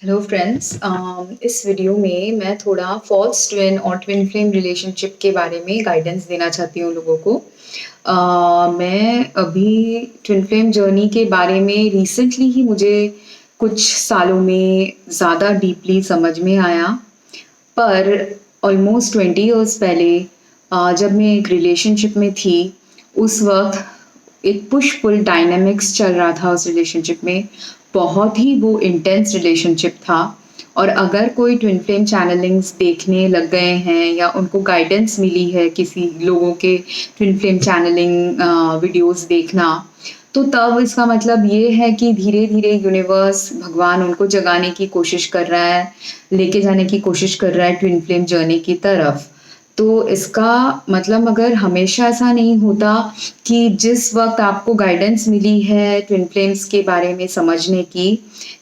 Hello friends, इस video में मैं थोड़ा फॉल्स ट्विन और ट्विन फ्लेम रिलेशनशिप के बारे में गाइडेंस देना चाहती हूँ लोगों को। मैं अभी ट्विन फ्लेम जर्नी के बारे में रिसेंटली ही मुझे कुछ सालों में ज़्यादा डीपली समझ में आया। पर ऑलमोस्ट 20 इयर्स पहले जब मैं एक रिलेशनशिप में थी, उस वक्त एक पुश पुल डायनामिक्स चल रहा था उस रिलेशनशिप में। बहुत ही वो इंटेंस रिलेशनशिप था। और अगर कोई ट्विन फ्लेम चैनलिंग्स देखने लग गए हैं या उनको गाइडेंस मिली है किसी लोगों के ट्विन फ्लेम चैनलिंग वीडियोस देखना, तो तब इसका मतलब ये है कि धीरे धीरे यूनिवर्स भगवान उनको जगाने की कोशिश कर रहा है, लेके जाने की कोशिश कर रहा है ट्विन फ्लेम जर्नी की तरफ। तो इसका मतलब अगर हमेशा ऐसा नहीं होता कि जिस वक्त आपको गाइडेंस मिली है ट्विन फ्लेम्स के बारे में समझने की,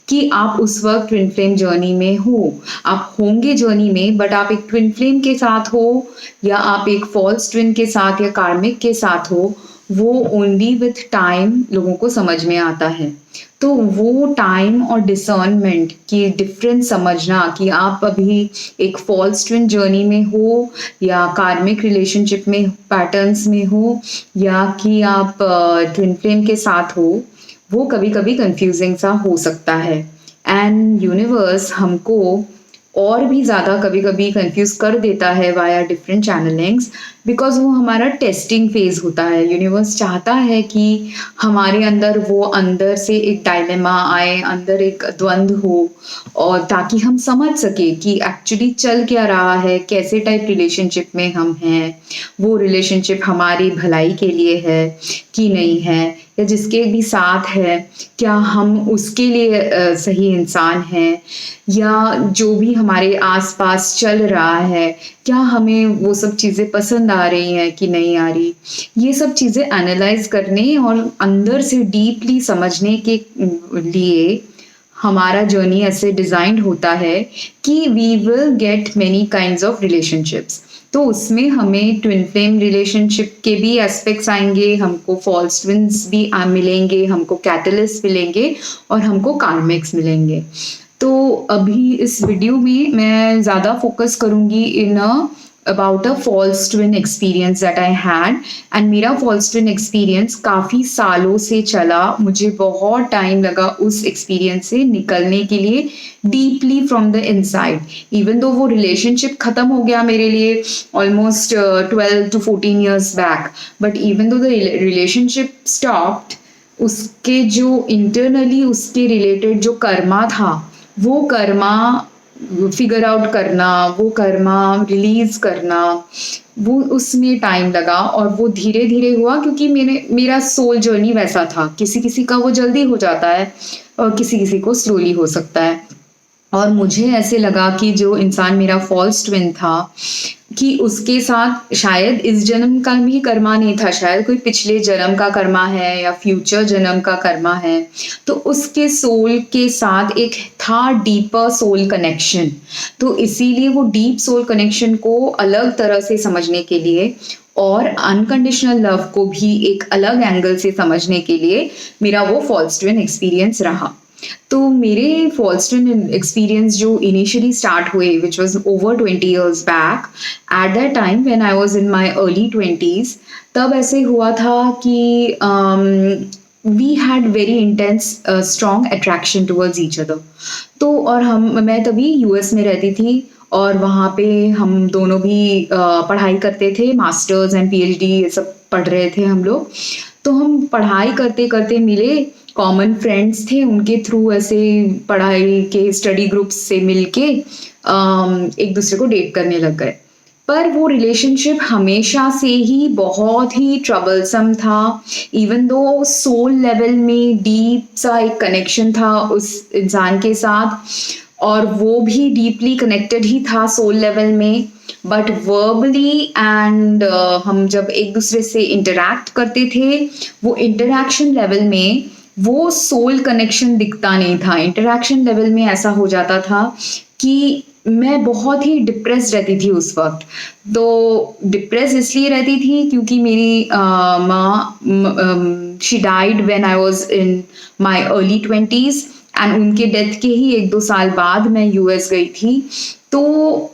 कि आप उस वक्त ट्विन फ्लेम जर्नी में हो। आप होंगे जर्नी में, बट आप एक ट्विन फ्लेम के साथ हो या आप एक फॉल्स ट्विन के साथ या कार्मिक के साथ हो, वो ओनली विथ टाइम लोगों को समझ में आता है। तो वो टाइम और डिसर्नमेंट की डिफरेंस समझना कि आप अभी एक फॉल्स ट्विन जर्नी में हो या कार्मिक रिलेशनशिप में पैटर्न्स में हो, या कि आप ट्विन फ्लेम के साथ हो, वो कभी कभी कंफ्यूजिंग सा हो सकता है। एंड यूनिवर्स हमको और भी ज़्यादा कभी कभी कंफ्यूज कर देता है वाया डिफरेंट चैनलिंग्स, बिकॉज वो हमारा टेस्टिंग फेज होता है। यूनिवर्स चाहता है कि हमारे अंदर वो अंदर से एक डायलेमा आए, अंदर एक द्वंद्व हो, और ताकि हम समझ सके कि एक्चुअली चल क्या रहा है, कैसे टाइप रिलेशनशिप में हम हैं, वो रिलेशनशिप हमारी भलाई के लिए है कि नहीं है, या जिसके भी साथ है क्या हम उसके लिए सही इंसान हैं, या जो भी हमारे आसपास चल रहा है क्या हमें वो सब चीज़ें पसंद आ रही हैं कि नहीं आ रही। ये सब चीज़ें एनालाइज करने और अंदर से डीपली समझने के लिए हमारा जर्नी ऐसे डिजाइंड होता है कि we will get many kinds of relationships. तो उसमें हमें ट्विन फ्लेम रिलेशनशिप के भी एस्पेक्ट्स आएंगे, हमको फॉल्स ट्विन्स भी मिलेंगे, हमको कैटलिस्ट मिलेंगे, और हमको कार्मिक्स मिलेंगे। तो अभी इस वीडियो में मैं ज़्यादा फोकस करूँगी in about a false twin experience that I had. And मेरा फॉल्स ट्विन एक्सपीरियंस काफ़ी सालों से चला, मुझे बहुत टाइम लगा उस एक्सपीरियंस से निकलने के लिए, deeply from the inside. Even though वो रिलेशनशिप ख़त्म हो गया मेरे लिए almost 12 to 14 years back, but even though the relationship stopped, उसके जो इंटरनली उसके रिलेटेड जो कर्मा था, वो कर्मा फिगर आउट करना, वो कर्मा रिलीज करना, वो उसमें टाइम लगा। और वो धीरे धीरे हुआ क्योंकि मेरा सोल जर्नी वैसा था, किसी किसी का वो जल्दी हो जाता है और किसी किसी को स्लोली हो सकता है। और मुझे ऐसे लगा कि जो इंसान मेरा फॉल्स ट्विन था, कि उसके साथ शायद इस जन्म का भी कर्मा नहीं था, शायद कोई पिछले जन्म का कर्मा है या फ्यूचर जन्म का कर्मा है। तो उसके सोल के साथ एक था डीपर सोल कनेक्शन। तो इसीलिए वो डीप सोल कनेक्शन को अलग तरह से समझने के लिए और अनकंडीशनल लव को भी एक अलग एंगल से समझने के लिए मेरा वो फॉल्स ट्विन एक्सपीरियंस रहा। तो मेरे फॉल्स ट्विन एक्सपीरियंस जो इनिशियली स्टार्ट हुए, which was over 20 years back, at that time when I was in my early 20s, तब ऐसे हुआ था कि we had very intense strong attraction towards each other. तो और मैं तभी यूएस में रहती थी, और वहाँ पे हम दोनों भी पढ़ाई करते थे, मास्टर्स एंड पीएचडी ये सब पढ़ रहे थे हम लोग। तो हम पढ़ाई करते करते मिले, कॉमन फ्रेंड्स थे, उनके थ्रू ऐसे पढ़ाई के स्टडी ग्रुप्स से मिलके एक दूसरे को डेट करने लग गए। पर वो रिलेशनशिप हमेशा से ही बहुत ही ट्रबलसम था। इवन दो सोल लेवल में डीप सा एक कनेक्शन था उस इंसान के साथ, और वो भी डीपली कनेक्टेड ही था सोल लेवल में, बट वर्बली एंड हम जब एक दूसरे से इंटरैक्ट करते थे, वो इंटरैक्शन लेवल में वो सोल कनेक्शन दिखता नहीं था। इंटरैक्शन लेवल में ऐसा हो जाता था कि मैं बहुत ही डिप्रेस रहती थी उस वक्त। तो डिप्रेस इसलिए रहती थी क्योंकि मेरी माँ she died when I was in my early 20s, and उनके डेथ के ही 1-2 साल बाद मैं यूएस गई थी। तो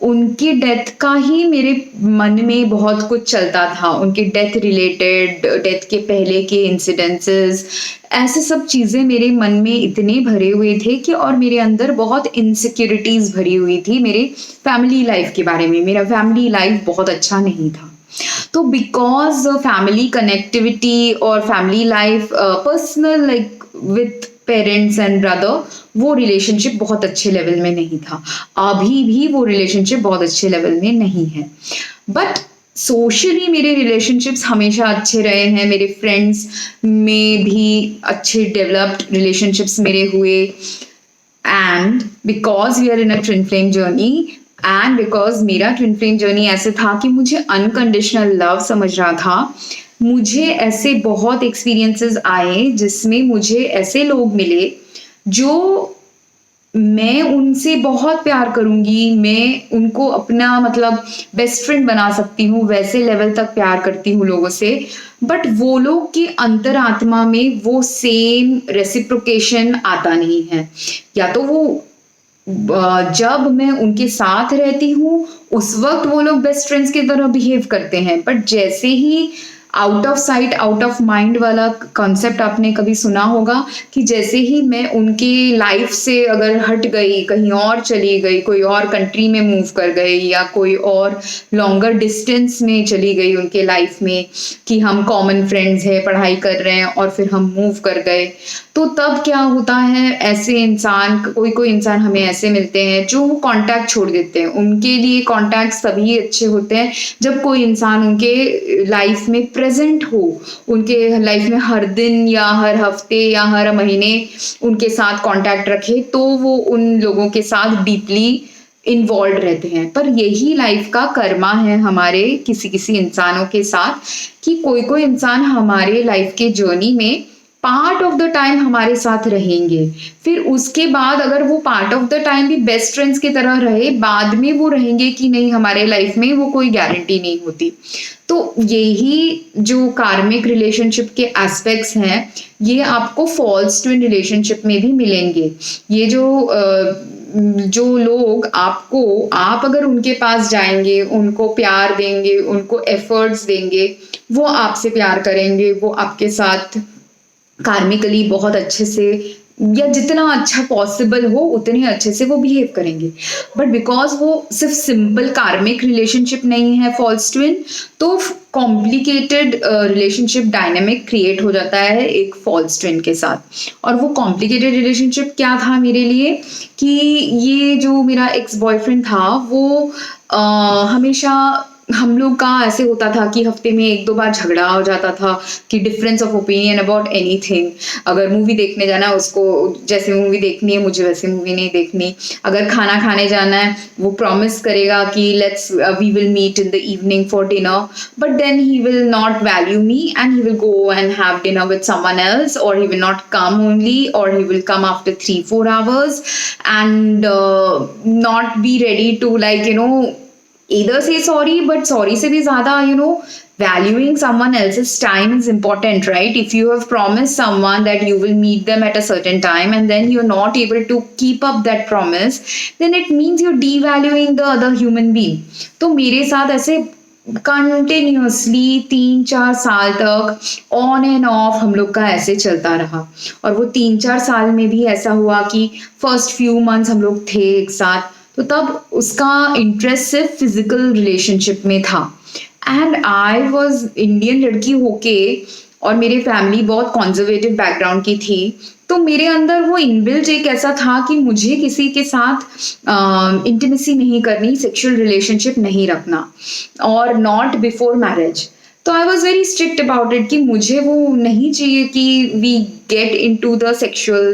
उनके डेथ का ही मेरे मन में बहुत कुछ चलता था, उनके डेथ रिलेटेड, डेथ के पहले के इंसिडेंसेस, ऐसे सब चीज़ें मेरे मन में इतने भरे हुए थे कि और मेरे अंदर बहुत इनसिक्योरिटीज़ भरी हुई थी मेरे फैमिली लाइफ के बारे में। मेरा फैमिली लाइफ बहुत अच्छा नहीं था। तो बिकॉज़ फैमिली कनेक्टिविटी और family life personal like with parents and brother, वो रिलेशनशिप बहुत अच्छे लेवल में नहीं था। अभी भी वो रिलेशनशिप बहुत अच्छे लेवल में नहीं है। बट सोशली मेरे रिलेशनशिप्स हमेशा अच्छे रहे हैं। मेरे फ्रेंड्स में भी अच्छे डेवलप्ड रिलेशनशिप्स मेरे हुए। And because we are in a twin flame journey, and because मेरा ट्विन फ्लेम जर्नी ऐसे था कि मुझे अनकंडीशनल लव समझ रहा था, मुझे ऐसे बहुत एक्सपीरियंसेस आए जिसमें मुझे ऐसे लोग मिले जो मैं उनसे बहुत प्यार करूंगी, मैं उनको अपना मतलब बेस्ट फ्रेंड बना सकती हूँ, वैसे लेवल तक प्यार करती हूँ लोगों से। बट वो लोग की अंतरात्मा में वो सेम रेसिप्रोकेशन आता नहीं है। या तो वो जब मैं उनके साथ रहती हूँ उस वक्त वो लोग बेस्ट फ्रेंड्स की तरह बिहेव करते हैं, बट जैसे ही out of sight out of mind वाला कॉन्सेप्ट आपने कभी सुना होगा कि जैसे ही मैं उनके लाइफ से अगर हट गई, कहीं और चली गई, कोई और कंट्री में मूव कर गई या कोई और लॉन्गर डिस्टेंस में चली गई उनके लाइफ में, कि हम कॉमन फ्रेंड्स हैं, पढ़ाई कर रहे हैं और फिर हम मूव कर गए, तो तब क्या होता है, ऐसे इंसान, कोई कोई इंसान हमें ऐसे मिलते हैं जो वो कांटेक्ट छोड़ देते हैं। उनके लिए कांटेक्ट तभी अच्छे होते हैं जब कोई इंसान उनके लाइफ में प्रेजेंट हो, उनके लाइफ में हर दिन या हर हफ्ते या हर महीने उनके साथ कांटेक्ट रखे, तो वो उन लोगों के साथ डीपली इन्वॉल्व रहते हैं। पर यही लाइफ का कर्मा है हमारे किसी किसी इंसानों के साथ, कि कोई कोई इंसान हमारे लाइफ के जर्नी में पार्ट ऑफ द टाइम हमारे साथ रहेंगे, फिर उसके बाद अगर वो पार्ट ऑफ द टाइम भी बेस्ट फ्रेंड्स की तरह रहे, बाद में वो रहेंगे कि नहीं हमारे लाइफ में, वो कोई गारंटी नहीं होती। तो यही जो कार्मिक रिलेशनशिप के एस्पेक्ट्स हैं, ये आपको फॉल्स ट्विन रिलेशनशिप में भी मिलेंगे। ये जो लोग आपको, आप अगर उनके पास जाएंगे, उनको प्यार देंगे, उनको एफर्ट्स देंगे, वो आपसे प्यार करेंगे, वो आपके साथ कार्मिकली बहुत अच्छे से या जितना अच्छा पॉसिबल हो उतने अच्छे से वो बिहेव करेंगे। बट बिकॉज वो सिर्फ सिंपल कार्मिक रिलेशनशिप नहीं है फॉल्स ट्विन, तो कॉम्प्लिकेटेड रिलेशनशिप डायनामिक क्रिएट हो जाता है एक फॉल्स ट्विन के साथ। और वो कॉम्प्लिकेटेड रिलेशनशिप क्या था मेरे लिए, कि ये जो मेरा एक्स बॉयफ्रेंड था वो हमेशा हम लोग का ऐसे होता था कि हफ्ते में 1-2 बार झगड़ा हो जाता था, कि difference of opinion about anything. अगर मूवी देखने जाना है, उसको जैसे मूवी देखनी है, मुझे वैसे मूवी नहीं देखनी। अगर खाना खाने जाना है, वो प्रॉमिस करेगा कि we will meet in the evening for dinner, but then he will not value me and he will go and have dinner with someone else, और he will not come only, और he will come after 3-4 hours and not be ready to, like, either say sorry, but sorry से भी ज़्यादा, valuing someone else's time is important, right? If you have promised someone that you will meet them at a certain time and then you're not able to keep up that promise, then it means you're devaluing the other human being. तो मेरे साथ ऐसे continuously 3-4 साल तक on end of हम लोग का ऐसे चलता रहा। और वो 3-4 साल में भी ऐसा हुआ कि फर्स्ट फ्यू मंथ्स हम लोग थे एक साथ, तो तब उसका इंटरेस्ट सिर्फ फिजिकल रिलेशनशिप में था। एंड आई वॉज इंडियन लड़की होके, और मेरी फैमिली बहुत कॉन्जर्वेटिव बैकग्राउंड की थी, तो मेरे अंदर वो इनबिल्ट एक ऐसा था कि मुझे किसी के साथ इंटीमेसी नहीं करनी, सेक्सुअल रिलेशनशिप नहीं रखना, और नॉट बिफोर मैरिज। तो I was very strict about it कि मुझे वो नहीं चाहिए कि we get into the sexual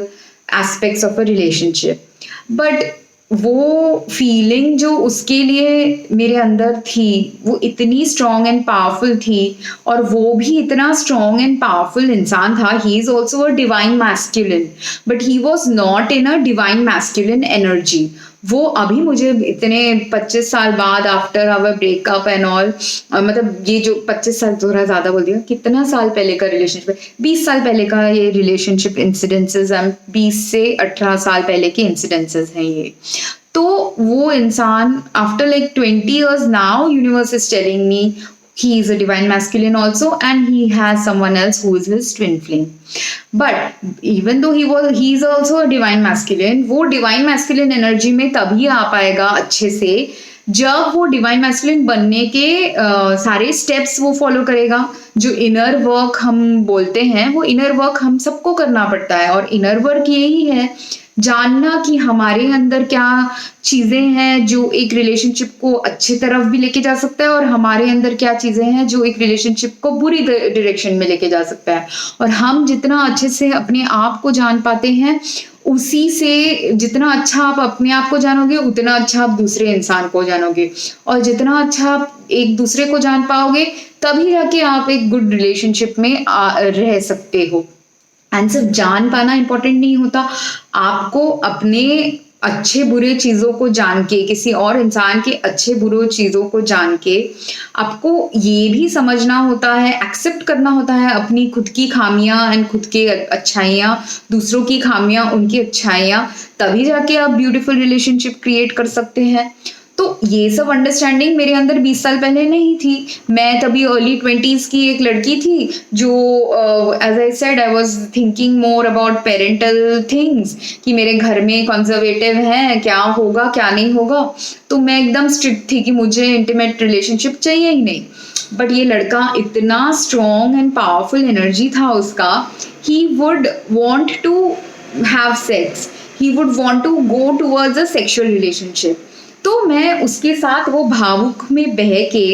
aspects of a relationship. But वो फीलिंग जो उसके लिए मेरे अंदर थी, वो इतनी स्ट्रॉन्ग एंड पावरफुल थी, और वो भी इतना स्ट्रॉन्ग एंड पावरफुल इंसान था। He is also a divine masculine, but he was not in a divine masculine energy. वो अभी मुझे इतने 25 साल बाद after our breakup and all, मतलब ये जो 25 साल थोड़ा ज्यादा बोल दिया, कितना साल पहले का रिलेशनशिप है, 20 साल पहले का ये रिलेशनशिप इंसिडेंसेस हैं, 20 से 18 साल पहले के इंसिडेंसेस हैं ये। तो वो इंसान after like 20 years now, universe is telling me he is a divine masculine also and he has someone else who is his twin flame. But even though he is also a divine masculine, वो divine masculine energy में तभी आ पाएगा अच्छे से जब वो divine masculine बनने के सारे स्टेप्स वो फॉलो करेगा। जो इनर वर्क हम बोलते हैं, वो इनर वर्क हम सबको करना पड़ता है, और इनर वर्क यही है जानना कि हमारे अंदर क्या चीजें हैं जो एक रिलेशनशिप को अच्छी तरफ भी लेके जा सकता है, और हमारे अंदर क्या चीजें हैं जो एक रिलेशनशिप को बुरी डायरेक्शन में लेके जा सकता है। और हम जितना अच्छे से अपने आप को जान पाते हैं, उसी से जितना अच्छा आप अपने आप को जानोगे उतना अच्छा आप दूसरे इंसान को जानोगे, और जितना अच्छा आप एक दूसरे को जान पाओगे तभी जाके आप एक गुड रिलेशनशिप में रह सकते हो। एंड सिर्फ जान पाना इंपॉर्टेंट नहीं होता, आपको अपने अच्छे बुरे चीजों को जान के, किसी और इंसान के अच्छे बुरे चीजों को जान के आपको ये भी समझना होता है, एक्सेप्ट करना होता है अपनी खुद की खामियां एंड खुद के अच्छाइयां, दूसरों की खामियां उनकी अच्छाइयां, तभी जाके आप ब्यूटीफुल रिलेशनशिप क्रिएट कर सकते हैं। तो ये सब अंडरस्टैंडिंग मेरे अंदर 20 साल पहले नहीं थी। मैं तभी अर्ली 20s की एक लड़की थी जो as I said I was thinking more about parental things, कि मेरे घर में कंजर्वेटिव हैं, क्या होगा क्या नहीं होगा। तो मैं एकदम स्ट्रिक्ट थी कि मुझे इंटीमेट रिलेशनशिप चाहिए ही नहीं। बट ये लड़का इतना स्ट्रॉन्ग एंड पावरफुल एनर्जी था उसका, he would want to have sex, he would want to go towards a sexual relationship. तो मैं उसके साथ वो भावुक में बह के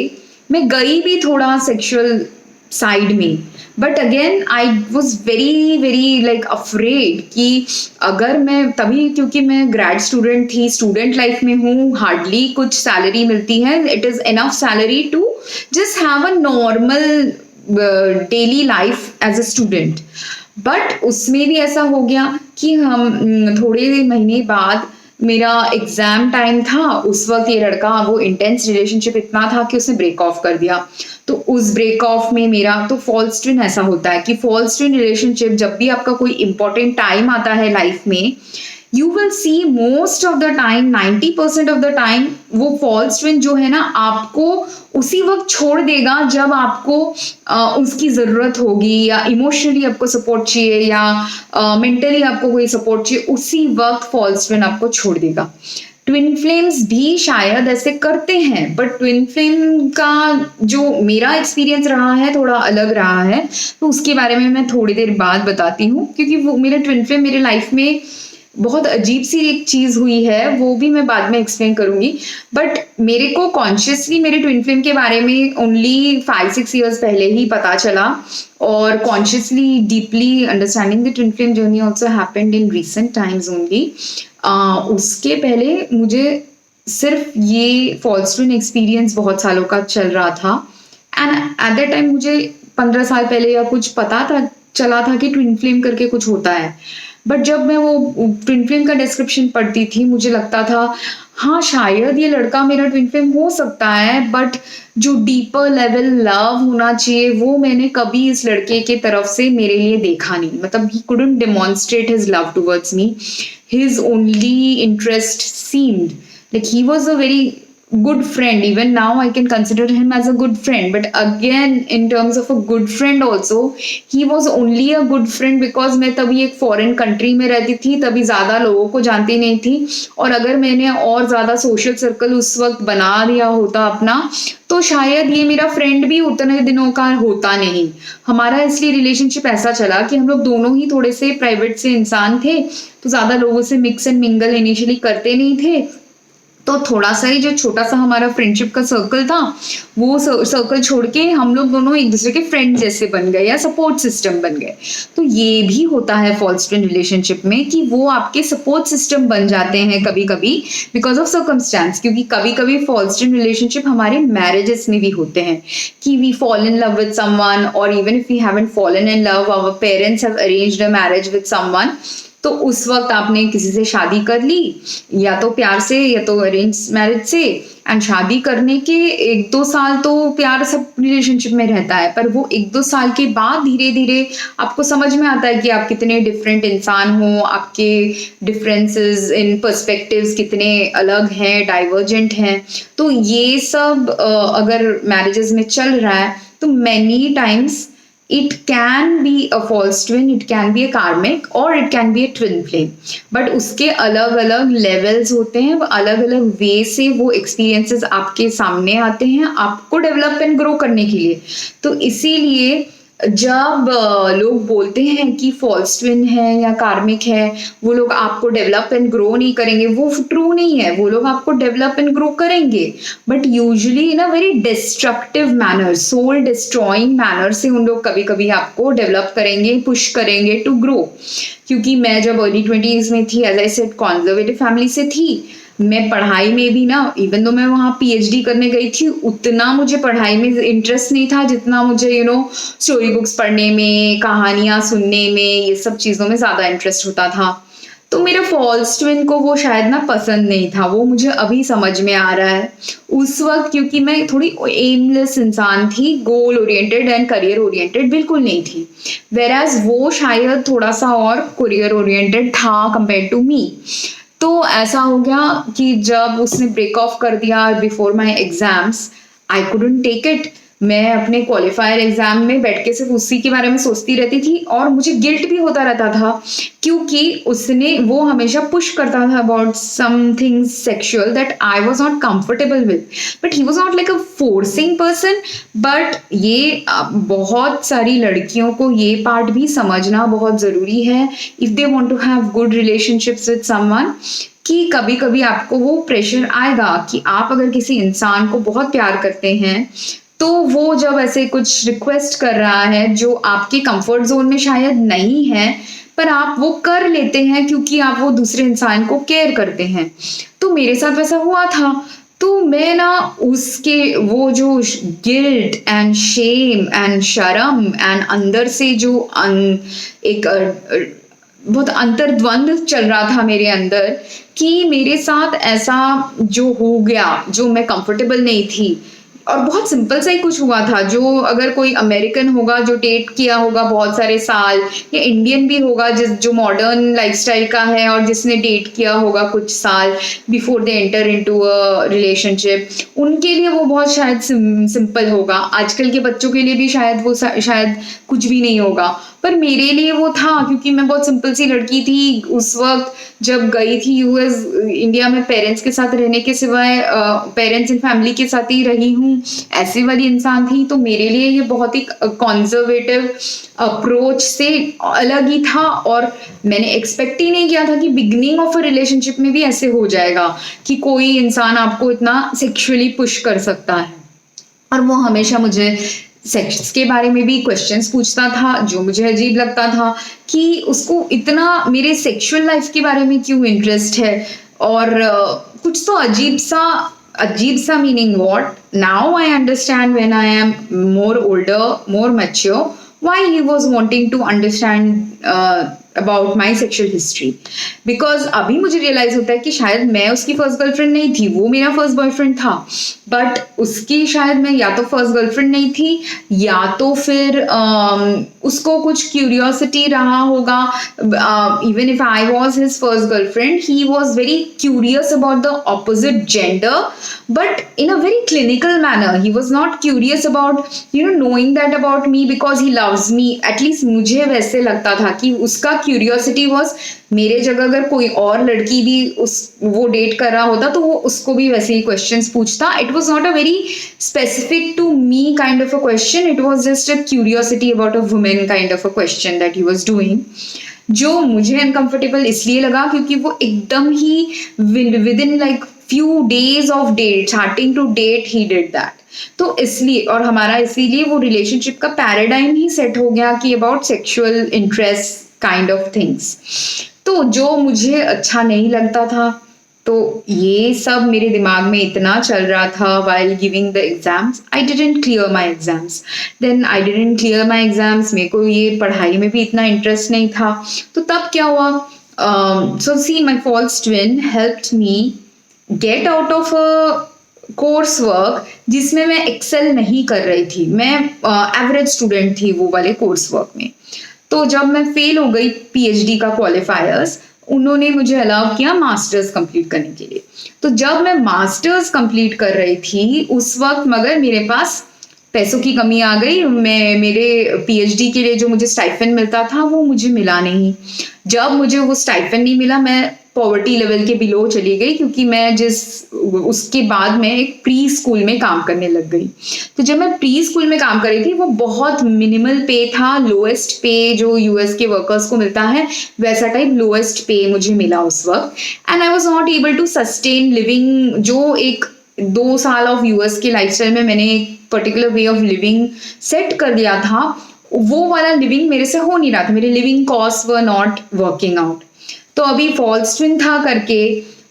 मैं गई भी थोड़ा सेक्सुअल साइड में, but again I was very very like afraid कि अगर मैं तभी, क्योंकि मैं ग्रेड स्टूडेंट थी, स्टूडेंट लाइफ में हूँ, हार्डली कुछ सैलरी मिलती है, it is enough salary to just have a normal daily life as a student. But उसमें भी ऐसा हो गया कि हम थोड़े महीने बाद मेरा एग्जाम टाइम था, उस वक्त ये लड़का, वो इंटेंस रिलेशनशिप इतना था कि उसने ब्रेक ऑफ कर दिया। तो उस ब्रेक ऑफ में मेरा तो फॉल्स ट्विन ऐसा होता है कि फॉल्स ट्विन रिलेशनशिप, जब भी आपका कोई इंपॉर्टेंट टाइम आता है लाइफ में, you will see most of the time, 90% of the time वो फॉल्स ट्विन जो है ना आपको उसी वक्त छोड़ देगा जब आपको उसकी जरूरत होगी, या इमोशनली आपको सपोर्ट चाहिए, या मेंटली आपको कोई सपोर्ट चाहिए, उसी वक्त फॉल्स ट्विन आपको छोड़ देगा। ट्विन फ्लेम्स भी शायद ऐसे करते हैं, बट ट्विन फ्लेम का जो मेरा एक्सपीरियंस रहा है थोड़ा अलग रहा है, तो उसके बारे में मैं थोड़ी देर बाद बताती हूँ, क्योंकि वो मेरे ट्विन फ्लेम मेरे लाइफ में बहुत अजीब सी एक चीज हुई है, वो भी मैं बाद में एक्सप्लेन करूंगी। बट मेरे को कॉन्शियसली मेरे ट्विन फ्लेम के बारे में ओनली 5-6 years पहले ही पता चला, और consciously deeply understanding the twin flame journey also happened in recent times only. उसके पहले मुझे सिर्फ ये फॉल्स ट्विन एक्सपीरियंस बहुत सालों का चल रहा था, एंड एट दैट टाइम मुझे 15 साल पहले या कुछ पता था, चला था कि ट्विन फ्लेम करके कुछ होता है। बट जब मैं वो ट्विन फ्लेम का डिस्क्रिप्शन पढ़ती थी, मुझे लगता था हाँ शायद ये लड़का मेरा ट्विन फ्लेम हो सकता है, बट जो डीपर लेवल लव होना चाहिए वो मैंने कभी इस लड़के के तरफ से मेरे लिए देखा नहीं। मतलब he couldn't demonstrate his love towards me, his only interest seemed like he was a very good friend. Even now I can consider him as a good friend, but again in terms of a good friend also, he was only a good friend because मैं तभी एक foreign country में रहती थी, तभी ज्यादा लोगों को जानती नहीं थी, और अगर मैंने और ज्यादा सोशल सर्कल उस वक्त बना दिया होता अपना, तो शायद ये मेरा फ्रेंड भी उतने दिनों का होता नहीं। हमारा इसलिए रिलेशनशिप ऐसा चला कि हम लोग दोनों ही थोड़े से प्राइवेट से इंसान थे, तो ज्यादा लोगों से मिक्स एंड मिंगल इनिशियली करते नहीं थे, तो थोड़ा सा ही जो छोटा सा हमारा फ्रेंडशिप का सर्कल था, वो सर्कल छोड़ के हम लोग दोनों एक दूसरे के फ्रेंड जैसे बन गए, या सपोर्ट सिस्टम बन गए। तो ये भी होता है फॉल्स ट्विन रिलेशनशिप में कि वो आपके सपोर्ट सिस्टम बन जाते हैं कभी कभी बिकॉज ऑफ सर्कमस्टेंस, क्योंकि कभी कभी फॉल्स ट्विन रिलेशनशिप हमारे मैरिजेस में भी होते हैं कि we fall in love with someone, और even if we haven't fallen in love, our parents have arranged a marriage with someone, तो उस वक़्त आपने किसी से शादी कर ली, या तो प्यार से या तो अरेंज मैरिज से, एंड शादी करने के 1-2 साल तो प्यार सब रिलेशनशिप में रहता है, पर वो 1-2 साल के बाद धीरे-धीरे आपको समझ में आता है कि आप कितने डिफरेंट इंसान हो, आपके डिफरेंसेस इन पर्सपेक्टिव्स कितने अलग हैं, डाइवर्जेंट हैं। तो ये सब अगर मैरिजेज़ में चल रहा है, तो many times it can be a false twin, it can be a karmic, or it can be a twin flame. But उसके अलग अलग लेवल्स होते हैं, अलग अलग वे से वो एक्सपीरियंसेस आपके सामने आते हैं आपको डेवलप एंड ग्रो करने के लिए। तो इसीलिए जब लोग बोलते हैं कि फॉल्स ट्विन है या कार्मिक है, वो लोग आपको डेवलप एंड ग्रो नहीं करेंगे, वो ट्रू नहीं है। वो लोग आपको डेवलप एंड ग्रो करेंगे, but usually in a very destructive manner, soul destroying manner से उन लोग कभी कभी आपको डेवलप करेंगे, पुश करेंगे टू ग्रो। क्योंकि मैं जब अर्ली 20s में थी, as I said, conservative family से थी। मैं पढ़ाई में भी ना, इवन दो मैं वहाँ पीएचडी करने गई थी, उतना मुझे पढ़ाई में इंटरेस्ट नहीं था जितना मुझे स्टोरी बुक्स पढ़ने में, कहानियां सुनने में, ये सब चीज़ों में ज़्यादा इंटरेस्ट होता था। तो मेरे फॉल्स ट्विन को वो शायद ना पसंद नहीं था, वो मुझे अभी समझ में आ रहा है। उस वक्त क्योंकि मैं थोड़ी एमलेस इंसान थी, goal oriented and career oriented बिल्कुल नहीं थी, वेर एज वो शायद थोड़ा सा और करियर ओरिएंटेड था कंपेयर टू मी। तो ऐसा हो गया कि जब उसने ब्रेक ऑफ कर दिया before my exams, I couldn't take it. मैं अपने क्वालिफायर एग्जाम में बैठ के सिर्फ उसी के बारे में सोचती रहती थी, और मुझे गिल्ट भी होता रहता था क्योंकि वो हमेशा पुश करता था about something sexual that I was not comfortable with, but he was not like a forcing person. But ये बहुत सारी लड़कियों को ये पार्ट भी समझना बहुत जरूरी है if they want to have good relationships with someone, कि कभी कभी आपको वो प्रेशर आएगा कि आप अगर किसी इंसान को बहुत प्यार करते हैं, तो वो जब ऐसे कुछ रिक्वेस्ट कर रहा है जो आपके कंफर्ट जोन में शायद नहीं है, पर आप वो कर लेते हैं क्योंकि आप वो दूसरे इंसान को केयर करते हैं। तो मेरे साथ वैसा हुआ था। तो मैं ना उसके वो जो गिल्ट एंड शेम एंड शर्म एंड अंदर से जो एक बहुत अंतर्द्वंद चल रहा था मेरे अंदर, कि मेरे साथ ऐसा जो हो गया, जो मैं कंफर्टेबल नहीं थी। और बहुत सिंपल सा ही कुछ हुआ था, जो अगर कोई अमेरिकन होगा जो डेट किया होगा बहुत सारे साल, या इंडियन भी होगा जो मॉडर्न लाइफस्टाइल का है और जिसने डेट किया होगा कुछ साल before they enter into a relationship, उनके लिए वो बहुत शायद सिंपल होगा। आजकल के बच्चों के लिए भी शायद वो शायद कुछ भी नहीं होगा, पर मेरे लिए वो था क्योंकि मैं बहुत सिंपल सी लड़की थी। उस वक्त जब गई थी यूएस, इंडिया में पेरेंट्स के साथ रहने के सिवाय पेरेंट्स एंड फैमिली के साथ ही रही हूँ, ऐसी वाली इंसान थी। तो मेरे लिए ये बहुत ही कॉन्जर्वेटिव अप्रोच से अलग ही था, और मैंने एक्सपेक्ट ही नहीं किया था कि बिगनिंग ऑफ अ रिलेशनशिप में भी ऐसे हो जाएगा कि कोई इंसान आपको इतना सेक्सुअली पुश कर सकता है। और वो हमेशा मुझे सेक्स के बारे में भी क्वेश्चंस पूछता था, जो मुझे अजीब लगता था कि उसको इतना मेरे सेक्सुअल लाइफ के बारे में क्यों इंटरेस्ट है। और कुछ तो अजीब सा meaning what now I understand when I am more older, more mature, why he was wanting to understand about my sexual history. Because अभी मुझे रियलाइज होता है कि शायद मैं उसकी फर्स्ट गर्लफ्रेंड नहीं थी, वो मेरा फर्स्ट बॉयफ्रेंड था। बट उसकी शायद मैं या तो फर्स्ट गर्लफ्रेंड नहीं थी, या तो फिर उसको कुछ क्यूरियोसिटी रहा होगा। Even if I was his first girlfriend, he was very curious about the opposite gender, but in a very clinical manner. He was not curious about knowing that about me because he loves me। At least मुझे वैसे लगता था कि उसका curiosity was, मेरे जगह अगर कोई और लड़की भी वो डेट कर रहा होता तो वो उसको भी वैसे ही क्वेश्चंस पूछता। It was not a very specific to me kind of a question, it was just a curiosity about a women kind of a question that he was doing, जो मुझे अनकंफर्टेबल इसलिए लगा क्योंकि वो एकदम ही within like few days of date, starting to date, he did that. तो इसलिए, और हमारा इसीलिए वो रिलेशनशिप का पैराडाइम ही सेट हो गया कि about sexual interest kind of things, तो जो मुझे अच्छा नहीं लगता था। तो ये सब मेरे दिमाग में इतना चल रहा था while giving the exams। I didn't clear my exams, then I didn't clear my exams। मेरे को ये पढ़ाई में भी इतना इंटरेस्ट नहीं था। तो तब क्या हुआ, So see, my false twin helped me get out of a course work जिसमें मैं एक्सेल नहीं कर रही थी. मैं एवरेज स्टूडेंट थी वो वाले कोर्स वर्क में. तो जब मैं फेल हो गई पीएचडी का क्वालिफायर्स, उन्होंने मुझे अलाउ किया मास्टर्स कंप्लीट करने के लिए. तो जब मैं मास्टर्स कंप्लीट कर रही थी उस वक्त मगर मेरे पास पैसों की कमी आ गई. मैं मेरे पीएचडी के लिए जो मुझे स्टाइपेंड मिलता था वो मुझे मिला नहीं. जब मुझे वो स्टाइपेंड नहीं मिला, मैं पॉवर्टी लेवल के बिलो चली गई, क्योंकि मैं उसके बाद मैं एक प्री स्कूल में काम करने लग गई. तो जब मैं प्री स्कूल में काम कर रही थी वो बहुत मिनिमल पे था, लोएस्ट पे जो यूएस के वर्कर्स को मिलता है वैसा टाइप लोएस्ट पे मुझे मिला उस वक्त. And I was not able to sustain living. जो एक 2 साल ऑफ यूएस के लाइफस्टाइल में मैंने एक particular way of living set कर लिया था, वो वाला लिविंग मेरे से हो नहीं रहा था. मेरे living cost were not working out. तो अभी फॉल्स ट्विन था करके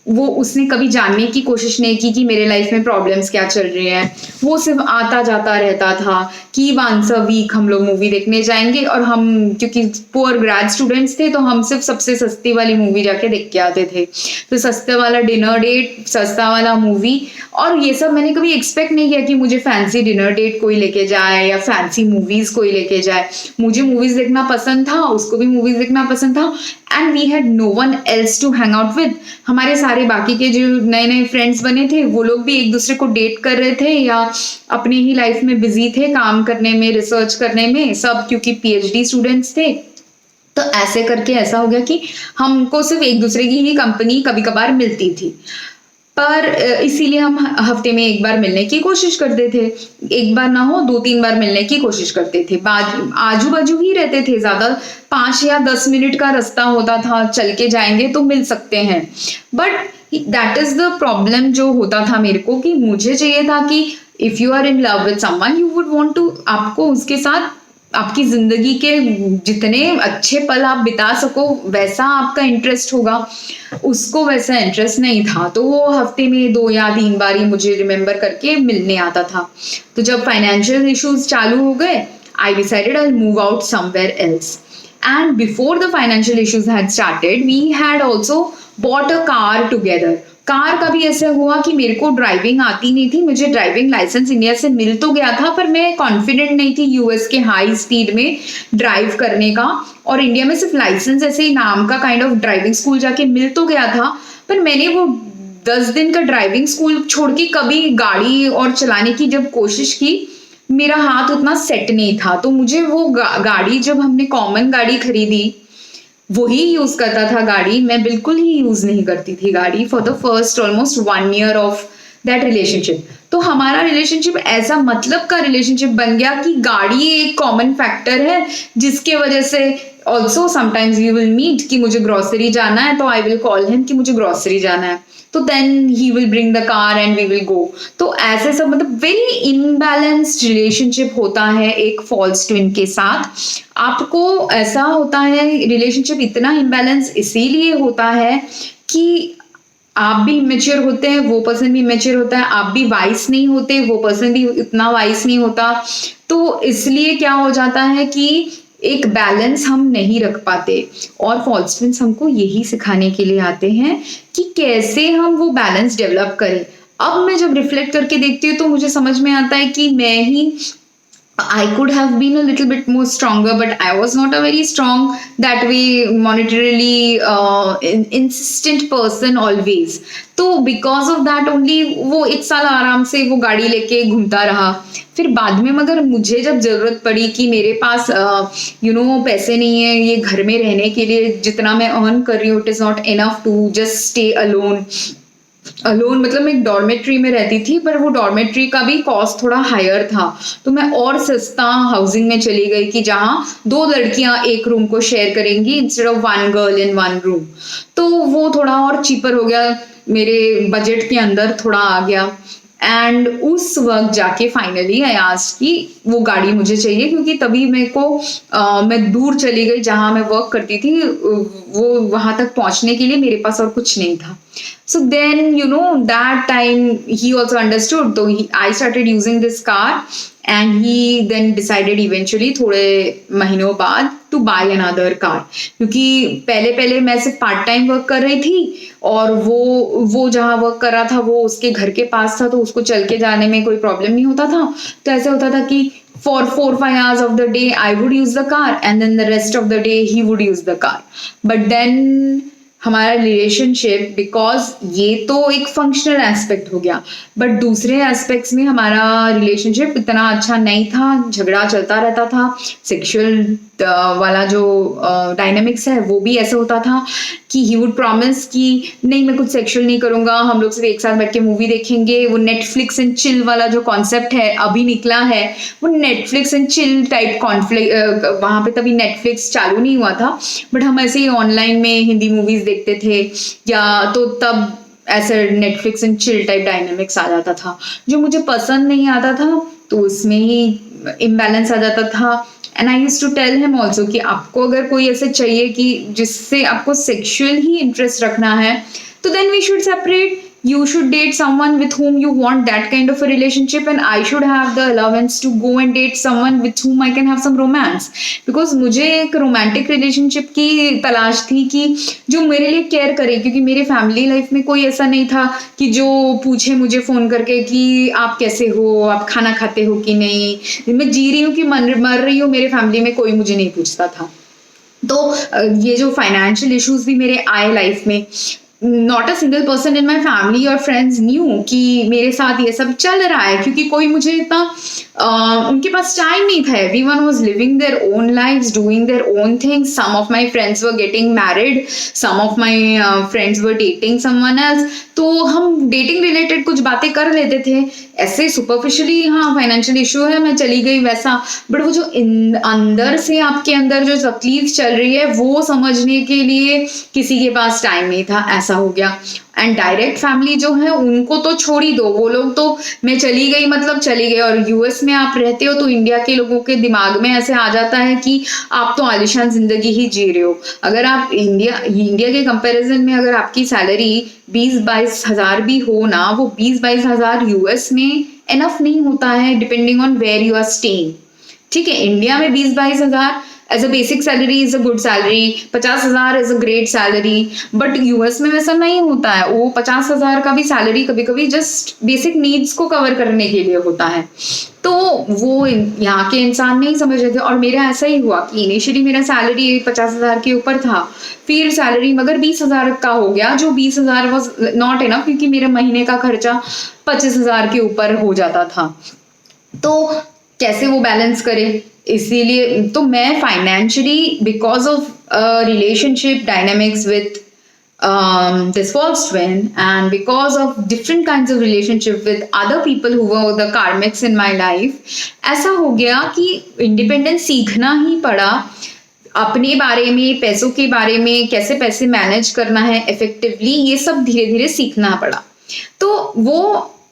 वो उसने कभी जानने की कोशिश नहीं की कि मेरे लाइफ में प्रॉब्लम्स क्या चल रहे हैं. वो सिर्फ आता जाता रहता था कि वंस अ वीक हम लोग मूवी देखने जाएंगे, और हम क्योंकि पुअर ग्रेड स्टूडेंट्स थे तो हम सिर्फ सबसे सस्ती वाली मूवी जाके देख के आते थे. तो सस्ते वाला डिनर डेट, सस्ता वाला मूवी, और ये सब मैंने कभी एक्सपेक्ट नहीं किया कि मुझे फैंसी डिनर डेट कोई लेके जाए या फैंसी मूवीज कोई लेके जाए. मुझे मूवीज देखना पसंद था, उसको भी मूवीज देखना पसंद था. And we had no one else to hang out with. हमारे सारे बाकी के जो नए नए फ्रेंड्स बने थे वो लोग भी एक दूसरे को डेट कर रहे थे या अपने ही लाइफ में बिजी थे, काम करने में, रिसर्च करने में, सब क्योंकि पीएचडी स्टूडेंट्स थे. तो ऐसे करके ऐसा हो गया कि हमको सिर्फ एक दूसरे की ही कंपनी कभी कभार मिलती थी. पर इसीलिए हम हफ्ते में एक बार मिलने की कोशिश करते थे. एक बार ना हो 2-3 बार मिलने की कोशिश करते थे. आजू बाजू ही रहते थे, ज्यादा 5 या 10 मिनट का रास्ता होता था, चल के जाएंगे तो मिल सकते हैं. But that is the problem जो होता था मेरे को, कि मुझे चाहिए था कि if you are in love with someone you would want to, आपको उसके साथ आपकी जिंदगी के जितने अच्छे पल आप बिता सको वैसा आपका इंटरेस्ट होगा. उसको वैसा इंटरेस्ट नहीं था. तो वो हफ्ते में 2 या 3 बार ही मुझे रिमेम्बर करके मिलने आता था. तो जब फाइनेंशियल इश्यूज चालू हो गए, I decided I move out somewhere else. And before the financial issues had started we had also bought a car together. Car का भी ऐसा हुआ कि मेरे को ड्राइविंग आती नहीं थी. मुझे ड्राइविंग लाइसेंस इंडिया से मिल तो गया था, पर मैं कॉन्फिडेंट नहीं थी यूएस के हाई स्पीड में ड्राइव करने का. और इंडिया में सिर्फ लाइसेंस ऐसे ही नाम का काइंड ऑफ ड्राइविंग स्कूल जाके मिल तो गया था, पर मैंने वो 10 दिन का ड्राइविंग स्कूल छोड़ के कभी गाड़ी और चलाने की जब कोशिश की, मेरा हाथ उतना सेट नहीं था. तो मुझे वो गाड़ी, जब हमने कॉमन गाड़ी खरीदी वही यूज करता था गाड़ी, मैं बिल्कुल ही यूज नहीं करती थी गाड़ी for the first almost 1 year of that relationship. तो हमारा रिलेशनशिप ऐसा मतलब का रिलेशनशिप बन गया कि गाड़ी एक कॉमन फैक्टर है, जिसके वजह से also sometimes we will meet कि मुझे ग्रोसरी जाना है, तो आई विल कॉल हिम कि मुझे ग्रोसरी जाना है, तो then he will bring the car and we will go. तो ऐसे सब मतलब वेरी इनबैलेंस्ड रिलेशनशिप होता है एक फॉल्स ट्विन के साथ. आपको ऐसा होता है, रिलेशनशिप इतना इम्बैलेंस इसीलिए होता है कि आप भी इमेच्योर होते हैं, वो पर्सन भी इमेच्योर होता है. आप भी वाइस नहीं होते, वो पर्सन भी इतना वाइस नहीं होता. तो इसलिए क्या हो जाता है कि एक बैलेंस हम नहीं रख पाते. और फॉल्स ट्विन्स हमको यही सिखाने के लिए आते हैं कि कैसे हम वो बैलेंस डेवलप करें. अब मैं जब रिफ्लेक्ट करके देखती हूँ तो मुझे समझ में आता है कि मैं ही I could have been a little bit more stronger, but I was not a very strong that way monetarily insistent person always. तो because of that only वो 1 साल आराम से वो गाड़ी लेके घूमता रहा. फिर बाद में मगर मुझे जब जरूरत पड़ी कि मेरे पास पैसे नहीं है ये घर में रहने के लिए, जितना मैं अर्न कर रही हूँ it is not enough to just stay alone. मतलब मैं एक डॉर्मेट्री में रहती थी, पर वो डॉर्मेट्री का भी कॉस्ट थोड़ा हायर था. तो मैं और सस्ता हाउसिंग में चली गई कि जहाँ 2 लड़कियां एक रूम को शेयर करेंगी instead of 1 girl in 1 room. तो वो थोड़ा और चीपर हो गया, मेरे बजट के अंदर थोड़ा आ गया. एंड उस वक्त जाके फाइनली आई आस्क्ड कि वो गाड़ी मुझे चाहिए, क्योंकि तभी मेरे को मैं दूर चली गई जहाँ मैं वर्क करती थी, वो वहां तक पहुंचने के लिए मेरे पास और कुछ नहीं था. So then, that time he also understood. So I started using this car and he then decided eventually थोड़े महीनों बाद टू बाय अनदर कार, क्योंकि पहले पहले मैं सिर्फ पार्ट टाइम वर्क कर रही थी और वो जहाँ वर्क कर रहा था वो उसके घर के पास था, तो उसको चल के जाने में कोई प्रॉब्लम नहीं होता था। तो ऐसे होता था कि for 4-5 hours of the day I would use the car and then the rest of the day he would use the car. But then हमारा रिलेशनशिप, बिकॉज ये तो एक फंक्शनल एस्पेक्ट हो गया, बट दूसरे एस्पेक्ट्स में हमारा रिलेशनशिप इतना अच्छा नहीं था, झगड़ा चलता रहता था। सेक्सुअल वाला जो डायनामिक्स है वो भी ऐसा होता था कि ही वुड प्रॉमिस कि नहीं मैं कुछ सेक्सुअल नहीं करूंगा, हम लोग सिर्फ एक साथ बैठ के मूवी देखेंगे। वो नेटफ्लिक्स एंड चिल वाला जो कॉन्सेप्ट है अभी निकला है, वो Netflix and chill type conflict, वहां पे तभी नेटफ्लिक्स चालू नहीं हुआ था, बट हम ऐसे ही ऑनलाइन में हिंदी मूवीज देखते थे, या तो तब ऐसे Netflix and chill type dynamics आ जाता था जो मुझे पसंद नहीं आता था, तो उसमें ही इम्बैलेंस आ जाता था। And I used to tell him also कि आपको अगर कोई ऐसे चाहिए कि जिससे आपको सेक्सुअल ही इंटरेस्ट रखना है, तो then we should separate. You should date someone with whom you want that kind of a relationship, and I should have the allowance to go and date someone with whom I can have some romance, because मुझे एक romantic relationship की तलाश थी कि जो मेरे लिए care करे, क्योंकि मेरे फैमिली लाइफ में कोई ऐसा नहीं था कि जो पूछे मुझे फोन करके कि आप कैसे हो, आप खाना खाते हो कि नहीं, मैं जी रही हूँ कि मर रही हूँ, मेरे फैमिली में कोई मुझे नहीं पूछता था। तो ये जो फाइनेंशियल इश्यूज भी मेरे आए लाइफ में, not a single person in my family और फ्रेंड्स न्यू कि मेरे साथ ये सब चल रहा है, क्योंकि कोई मुझे इतना उनके पास टाइम नहीं था। Everyone was living their own lives, doing their own things. Some of my friends were getting married, some of my friends were dating someone else. तो हम डेटिंग रिलेटेड कुछ बातें कर लेते थे ऐसे सुपरफिशियली, हाँ फाइनेंशियल इशू है मैं चली गई वैसा, बट वो जो अंदर से आपके अंदर जो तकलीफ चल रही है वो समझने के लिए किसी के पास टाइम नहीं था, ऐसा हो गया। एंड डायरेक्ट फैमिली जो है उनको तो छोड़ ही दो, वो लोग तो मैं चली गई मतलब चली गई। और यूएस में आप रहते हो तो इंडिया के लोगों के दिमाग में ऐसे आ जाता है कि आप तो आलिशान जिंदगी ही जी रहे हो। अगर आप इंडिया के कंपैरिजन में अगर आपकी सैलरी 20-22 हजार भी हो ना, वो 20-22 हजार यूएस में एनफ नहीं होता है, depending on where you are staying. ठीक है, इंडिया में 20-22 हजार as a basic salary is a good salary, 50 हजार is a great salary, but US में वैसा नहीं होता है। वो 50 हजार का भी सैलरी कभी कभी जस्ट बेसिक नीड्स को कवर करने के लिए होता है। तो वो यहाँ के इंसान नहीं समझ रहे थे, और मेरा ऐसा ही हुआ कि इनिशियली मेरा सैलरी 50 हजार के ऊपर था, फिर सैलरी मगर 20 हजार का हो गया, जो 20 हजार वॉज नॉट इनफ, क्योंकि मेरे महीने का खर्चा 25 हजार के ऊपर हो जाता था। तो कैसे वो बैलेंस करे, इसीलिए तो मैं financially because of relationship dynamics with this false twin, and because of different kinds of relationship with other people who were the karmics in my life, ऐसा हो गया कि इंडिपेंडेंस सीखना ही पड़ा। अपने बारे में, पैसों के बारे में, कैसे पैसे मैनेज करना है इफेक्टिवली, ये सब धीरे धीरे सीखना पड़ा। तो वो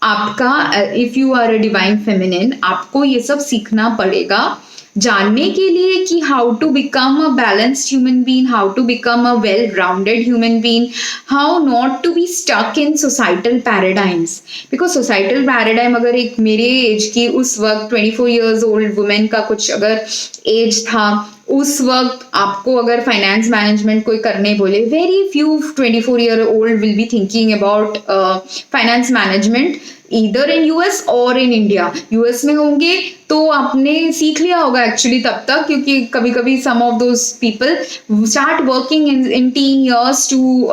आपका, if you are a divine feminine, आपको ये सब सीखना पड़ेगा जानने के लिए कि how to become a balanced human being, how to become a well rounded human being, how not to be stuck in societal paradigms. Because societal paradigm अगर एक मेरे एज की उस वक्त 24 ईयर्स ओल्ड वुमेन का कुछ अगर एज था, उस वक्त आपको अगर फाइनेंस मैनेजमेंट कोई करने बोले, very few 24 year old will be thinking about finance management either in US और इन इंडिया। यूएस में होंगे तो आपने सीख लिया होगा एक्चुअली तब तक, क्योंकि कभी कभी some of those people start working in 10 years to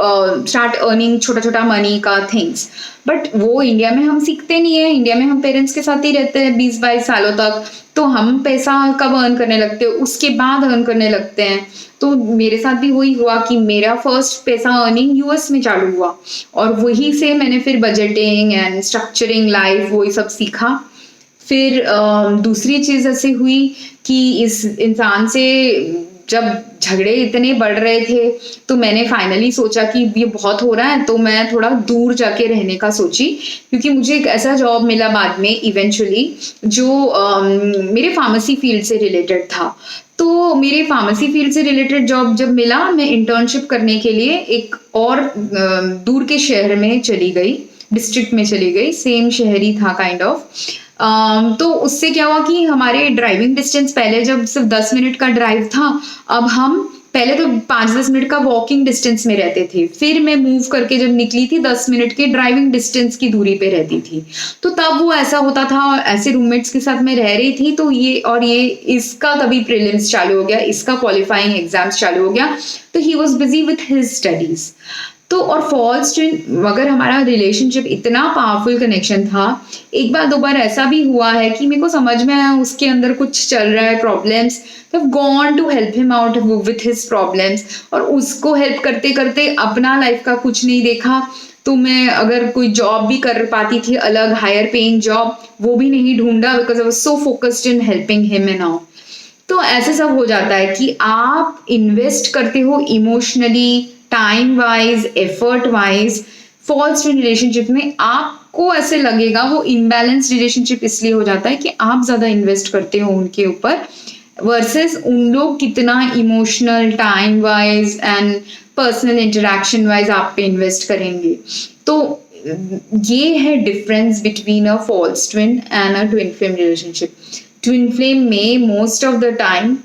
start earning छोटा छोटा मनी का थिंग्स, बट वो इंडिया में हम सीखते नहीं है। इंडिया में हम पेरेंट्स के साथ ही रहते हैं 20-22 सालों तक, तो हम पैसा कब अर्न करने लगते हैं, उसके बाद अर्न करने लगते हैं। तो मेरे साथ भी वही हुआ कि मेरा फर्स्ट पैसा अर्निंग यूएस में चालू हुआ, और वही से मैंने फिर बजटिंग एंड स्ट्रक्चरिंग लाइफ वही सब सीखा। फिर दूसरी चीज ऐसे हुई कि इस इंसान से जब झगड़े इतने बढ़ रहे थे, तो मैंने फाइनली सोचा कि ये बहुत हो रहा है, तो मैं थोड़ा दूर जाके रहने का सोची, क्योंकि मुझे एक ऐसा जॉब मिला बाद में इवेंचुअली जो मेरे फार्मेसी फील्ड से रिलेटेड था। तो मेरे फार्मेसी फील्ड से रिलेटेड जॉब जब मिला, मैं इंटर्नशिप करने के लिए एक और दूर के शहर में चली गई, डिस्ट्रिक्ट में चली गई, सेम शहर ही था काइंड ऑफ। तो उससे क्या हुआ कि हमारे ड्राइविंग डिस्टेंस पहले जब सिर्फ 10 मिनट का ड्राइव था, अब हम पहले तो 5-10 मिनट का वॉकिंग डिस्टेंस में रहते थे, फिर मैं मूव करके जब निकली थी 10 मिनट के ड्राइविंग डिस्टेंस की दूरी पे रहती थी। तो तब वो ऐसा होता था, ऐसे रूममेट्स के साथ मैं रह रही थी, तो ये इसका तभी प्रीलिम्स चालू हो गया, इसका क्वालिफाइंग एग्जाम्स चालू हो गया, तो he was busy with his studies. तो और फॉल्स ट्विन, अगर हमारा रिलेशनशिप इतना पावरफुल कनेक्शन था, एक बार दो बार ऐसा भी हुआ है कि मेरे को समझ में आया उसके अंदर कुछ चल रहा है प्रॉब्लम्स, तो gone to help him out with his problems, और उसको हेल्प करते करते अपना लाइफ का कुछ नहीं देखा। तो मैं अगर कोई जॉब भी कर पाती थी अलग हायर पेइंग जॉब, वो भी नहीं ढूंढा, because I was so focused in helping him and all. तो ऐसे सब हो जाता है कि आप इन्वेस्ट करते हो emotionally, time wise, effort wise, false relationship में आपको ऐसे लगेगा वो इनबैलेंस रिलेशनशिप इसलिए हो जाता है कि आप ज्यादा इन्वेस्ट करते हो उनके ऊपर, वर्सेस उन लोग कितना emotional, time wise and personal interaction wise आप पे इन्वेस्ट करेंगे। तो ये है difference between a false twin and a twin flame relationship. Twin flame में most of the time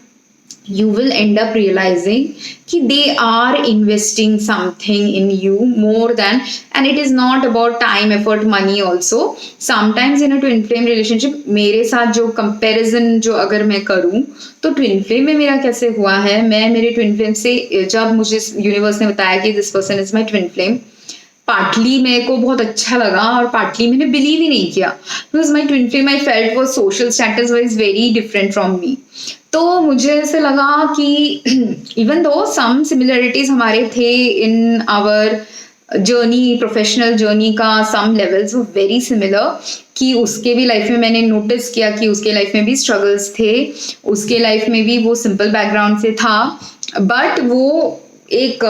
you will end up realizing कि they are investing something in you more than, and it is not about time, effort, money also. Sometimes in a twin flame relationship, मेरे साथ जो comparison जो अगर मैं करूँ, तो twin flame में मेरा कैसे हुआ है, मैं मेरे twin flame से जब मुझे यूनिवर्स ने बताया कि this person is my twin flame, partly मेरे को बहुत अच्छा लगा और पार्टली मैंने बिलीव ही नहीं किया, because my twin flame I felt वो social status wise very different from me. तो मुझे ऐसे लगा कि इवन दो सम सिमिलरिटीज हमारे थे in our journey, professional journey का सम लेवल्स वेरी सिमिलर, कि उसके भी लाइफ में मैंने नोटिस किया कि उसके लाइफ में भी स्ट्रगल्स थे, उसके लाइफ में भी वो सिंपल बैकग्राउंड से था, बट वो एक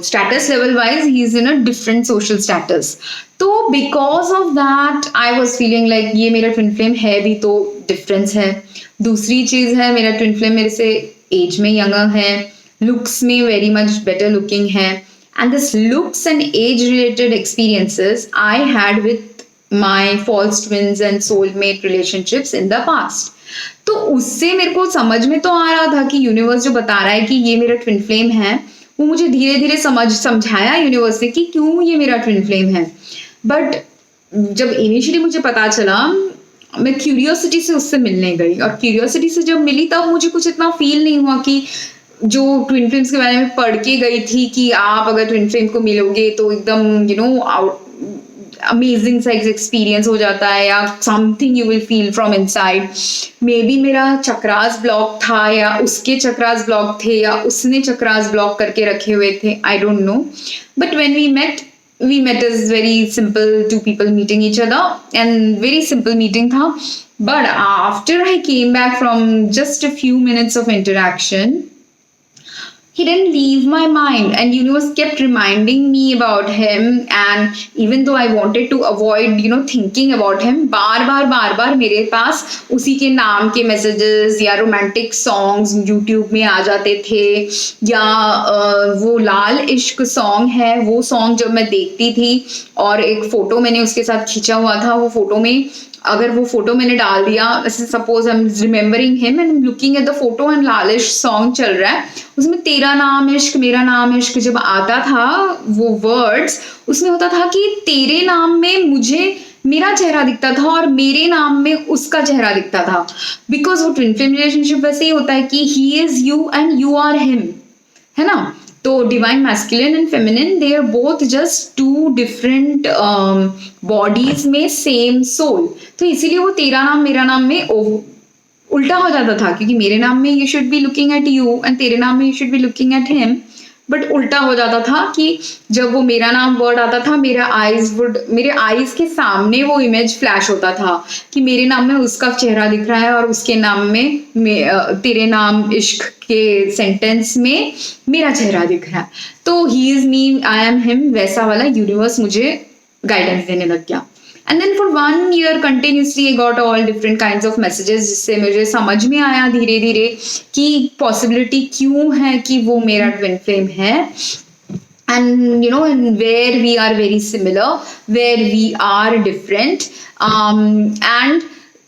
status level wise he is in a different social status. तो because of that I was feeling like ये मेरा ट्विन फ्लेम है भी तो डिफरेंस है। दूसरी चीज है, मेरा ट्विन फ्लेम मेरे से एज में यंगर है, लुक्स में वेरी मच बेटर लुकिंग है, and this looks and age related experiences I had with my false twins and soulmate relationships in the past. तो उससे मेरे को समझ में तो आ रहा था कि यूनिवर्स जो बता रहा है कि ये मेरा ट्विन फ्लेम है, वो मुझे धीरे धीरे समझाया यूनिवर्स ने कि क्यों ये मेरा ट्विन फ्लेम है। बट जब इनिशियली मुझे पता चला, मैं क्यूरियोसिटी से उससे मिलने गई, और क्यूरियोसिटी से जब मिली तब मुझे कुछ इतना फील नहीं हुआ कि जो ट्विन फ्लेम्स के बारे में पढ़ के गई थी कि आप अगर ट्विन फ्लेम को मिलोगे तो एकदम अमेजिंग सा एक्सपीरियंस हो जाता है, या something you will feel from inside. May be मेरा चक्रास ब्लॉक था, या उसके चक्रास ब्लॉक थे, या उसने चक्रास ब्लॉक करके रखे हुए थे, I don't know. But when we met as very simple two people meeting each other, and very simple meeting था। But after I came back from just a few minutes of interaction, he didn't leave my mind, and universe kept reminding me about him, and even though I wanted to avoid thinking about him, बार बार मेरे पास उसी के नाम के messages या romantic songs YouTube में आ जाते थे, या वो लाल इश्क सॉन्ग है, वो सॉन्ग जब मैं देखती थी और एक फोटो मैंने उसके साथ खींचा हुआ था, वो फोटो में अगर वो फोटो मैंने डाल दिया, suppose I am remembering him and looking at the photo and लालिश सॉन्ग चल रहा है, उसमें तेरा नाम इश्क मेरा नाम इश्क जब आता था वो वर्ड्स, उसमें होता था कि तेरे नाम में मुझे मेरा चेहरा दिखता था और मेरे नाम में उसका चेहरा दिखता था। बिकॉज वो ट्विन फ्लेम रिलेशनशिप वैसे ही होता है कि he is you and you are him, है ना। तो divine masculine and feminine, they are both just two different bodies में सेम सोल। तो इसीलिए वो तेरा नाम मेरा नाम में उल्टा हो जाता था, क्योंकि मेरे नाम में you should be looking at you and तेरे नाम में you should be looking at him, but उल्टा हो जाता था कि जब वो मेरा नाम वर्ड आता था, मेरे आईज के सामने वो इमेज फ्लैश होता था कि मेरे नाम में उसका चेहरा दिख रहा है और उसके नाम में तेरे नाम इश्क के सेंटेंस में मेरा चेहरा दिख रहा है। तो he is me, I am him, वैसा वाला यूनिवर्स मुझे गाइडेंस देने लग गया। And then for 1 year continuously I got all different kinds of messages, जिससे मुझे समझ में आया धीरे धीरे कि पॉसिबिलिटी क्यों है कि वो मेरा ट्विन फ्लेम है, and where we are very similar, where we are different, and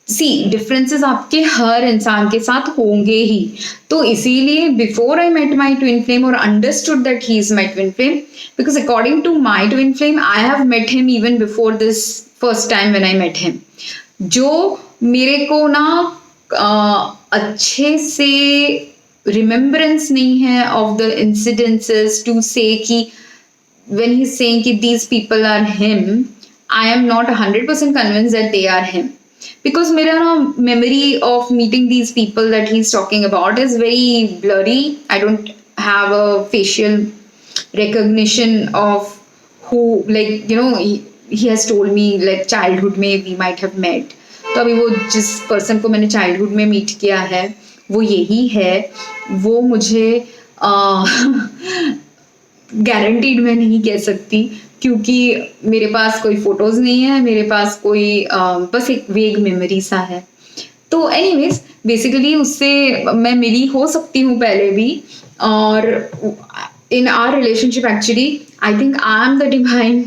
सी डिफरेंसेस आपके हर इंसान के साथ होंगे ही, तो इसीलिए before I met my twin flame और understood that he is my twin flame, because according to my twin flame I have met him even before this first time when I met him, जो मेरे को ना अच्छे से remembrance नहीं है of the incidences to से कि when he's saying that these people are him, I am not 100% convinced that they are him. Because मेरा ना memory of meeting these people that he's talking about is very blurry. I don't have a facial recognition of who, like, you know, he has told me like childhood में we might have met. तो अभी वो जिस person को मैंने childhood में meet किया है वो यही है, वो मुझे गारंटीड मैं नहीं कह सकती, क्योंकि मेरे पास कोई फोटोज नहीं है, मेरे पास कोई बस एक वेग मेमोरी सा है। तो एनीवेज बेसिकली उससे मैं मिली हो सकती हूँ पहले भी, और in our relationship actually I think I am the divine